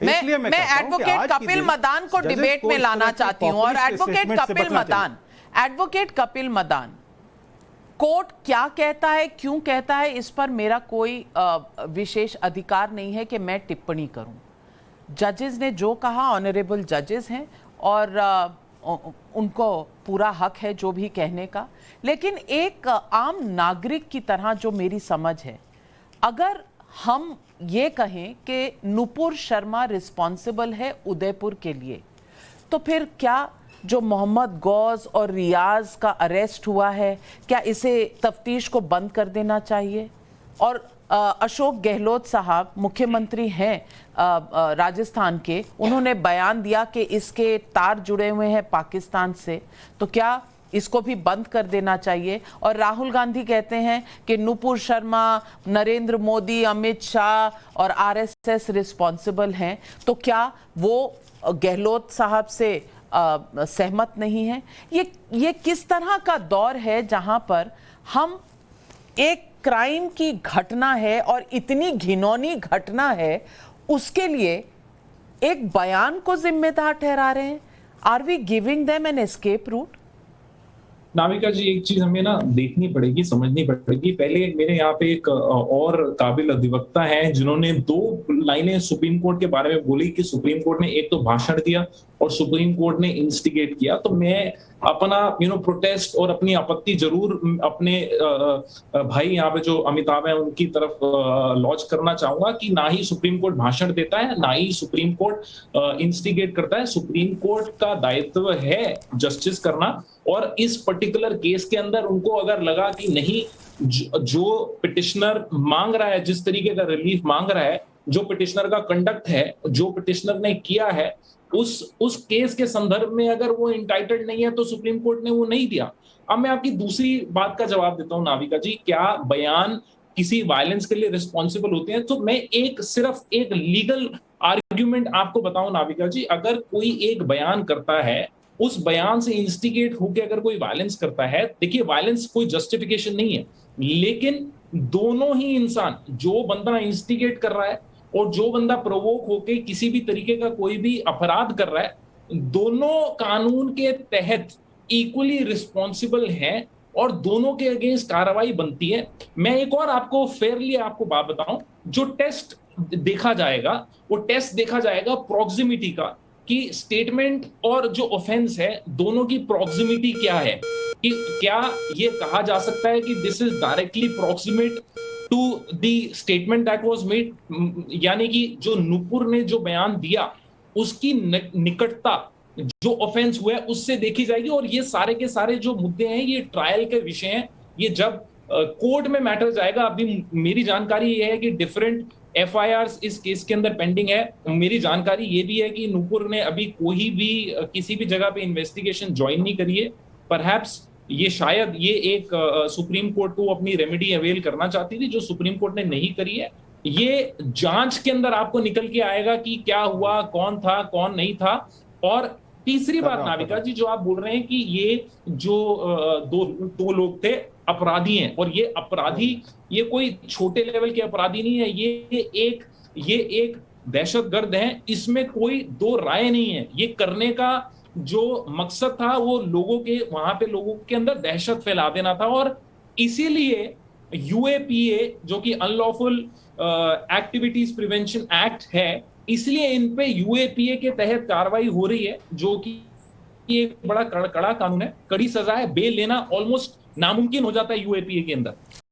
मैं एडवोकेट कपिल मदान को डिबेट में लाना चाहती हूं। और एडवोकेट कपिल मदान, कोर्ट क्या कहता है, क्यों कहता है, इस पर मेरा कोई विशेष अधिकार नहीं है कि मैं टिप्पणी करूं। जजेस ने जो कहा, ऑनरेबल जजेस हैं और उनको पूरा हक है जो भी कहने का। लेकिन एक आम नागरिक की तरह जो मेरी समझ है, अगर हम ये कहें कि नुपुर शर्मा रिस्पॉन्सिबल है उदयपुर के लिए, तो फिर क्या जो मोहम्मद गौस और रियाज का अरेस्ट हुआ है, क्या इसे तफ्तीश को बंद कर देना चाहिए? और अशोक गहलोत साहब मुख्यमंत्री हैं राजस्थान के, उन्होंने बयान दिया कि इसके तार जुड़े हुए हैं पाकिस्तान से, तो क्या इसको भी बंद कर देना चाहिए? और राहुल गांधी कहते हैं कि नुपुर शर्मा, नरेंद्र मोदी, अमित शाह और आरएसएस रिस्पॉन्सिबल हैं, तो क्या वो गहलोत साहब से सहमत नहीं है? ये किस तरह का दौर है जहां पर हम एक क्राइम की घटना है और इतनी घिनौनी घटना है, उसके लिए एक बयान को जिम्मेदार ठहरा रहे हैं? Are we giving them an escape route? Navika ji, एक चीज हमें ना देखनी पड़ेगी, समझनी पड़ेगी। पहले मेरे यहाँ पे एक और काबिल अधिवक्ता हैं जिन्होंने 2 लाइनें सुप्रीम कोर्ट के बारे में बोली कि सुप्रीम कोर्ट ने एक तो भाषण दिया और सुप्रीम कोर्ट ने इंस्टिगेट किया। तो मैं अपना प्रोटेस्ट और अपनी आपत्ति जरूर अपने भाई यहाँ पे जो अमिताभ है उनकी तरफ लॉन्च करना चाहूंगा कि ना ही सुप्रीम कोर्ट भाषण देता है, ना ही सुप्रीम कोर्ट इंस्टिगेट करता है। सुप्रीम कोर्ट का दायित्व है जस्टिस करना, और इस पर्टिकुलर केस के अंदर उनको अगर लगा कि नहीं, जो पिटिशनर मांग रहा है, जिस तरीके का रिलीफ मांग रहा है, जो पिटिशनर का कंडक्ट है, जो पिटिशनर ने किया है, उस केस के संदर्भ में अगर वो इंटाइटल्ड नहीं है तो सुप्रीम कोर्ट ने वो नहीं दिया। अब मैं आपकी दूसरी बात का जवाब देता हूं नाविका जी, क्या बयान किसी वायलेंस के लिए रिस्पॉन्सिबल होते हैं? तो मैं सिर्फ एक लीगल आर्ग्यूमेंट आपको बताऊं नाविका जी, अगर कोई एक बयान करता है, उस बयान से इंस्टिगेट होकर अगर कोई वायलेंस करता है, देखिए वायलेंस कोई जस्टिफिकेशन नहीं है, लेकिन दोनों ही इंसान, जो बंदा इंस्टिगेट कर रहा है और जो बंदा प्रोवोक होके किसी भी तरीके का कोई भी अपराध कर रहा है, दोनों कानून के तहत इक्वली रिस्पॉन्सिबल हैं और दोनों के अगेंस्ट कार्रवाई बनती है। मैं एक और आपको फेयरली आपको बात बताऊं, जो टेस्ट देखा जाएगा वो टेस्ट देखा जाएगा प्रॉक्सिमिटी का, कि स्टेटमेंट और जो ऑफेंस है दोनों की प्रॉक्सिमिटी क्या है, कि क्या ये कहा जा सकता है कि this is directly proximate to the statement that was made, यानी कि जो नुपुर ने जो बयान दिया उसकी निकटता जो ऑफेंस हुआ है उससे देखी जाएगी। और ये सारे के सारे जो मुद्दे हैं ये ट्रायल के विषय हैं, ये जब कोर्ट में मैटर जाएगा। अभी मेरी जानकारी ये है कि डिफरेंट एफआईआर्स इस केस के अंदर पेंडिंग है। मेरी जानकारी ये भी है कि नुपुर ने अभी कोई भी किसी भी जगह पे इन्वेस्टिगेशन ज्वाइन नहीं करी है। परहैप्स ये शायद ये एक सुप्रीम कोर्ट को अपनी रेमेडी अवेल करना चाहती थी, जो सुप्रीम कोर्ट ने नहीं करी है। ये जांच के अंदर आपको निकल के आएगा कि क्या हुआ, कौन था, कौन नहीं था। और तीसरी बात नाविका जी, जो आप बोल रहे हैं कि ये जो दो लोग थे अपराधी हैं, और ये अपराधी ये कोई छोटे लेवल के अपराधी नहीं है, ये एक दहशतगर्द हैं, इसमें कोई दो राय नहीं है। ये करने का जो मकसद था वो वहां पे लोगों के अंदर दहशत फैला देना था, और इसीलिए यूएपीए जो कि अनलॉफुल एक्टिविटीज प्रिवेंशन एक्ट है, इसलिए इन पे यूएपीए के तहत कार्रवाई हो रही है, जो कि एक बड़ा कड़ा कानून है, कड़ी सजा है, बेल लेना ऑलमोस्ट नामुमकिन हो जाता है यूएपीए के अंदर।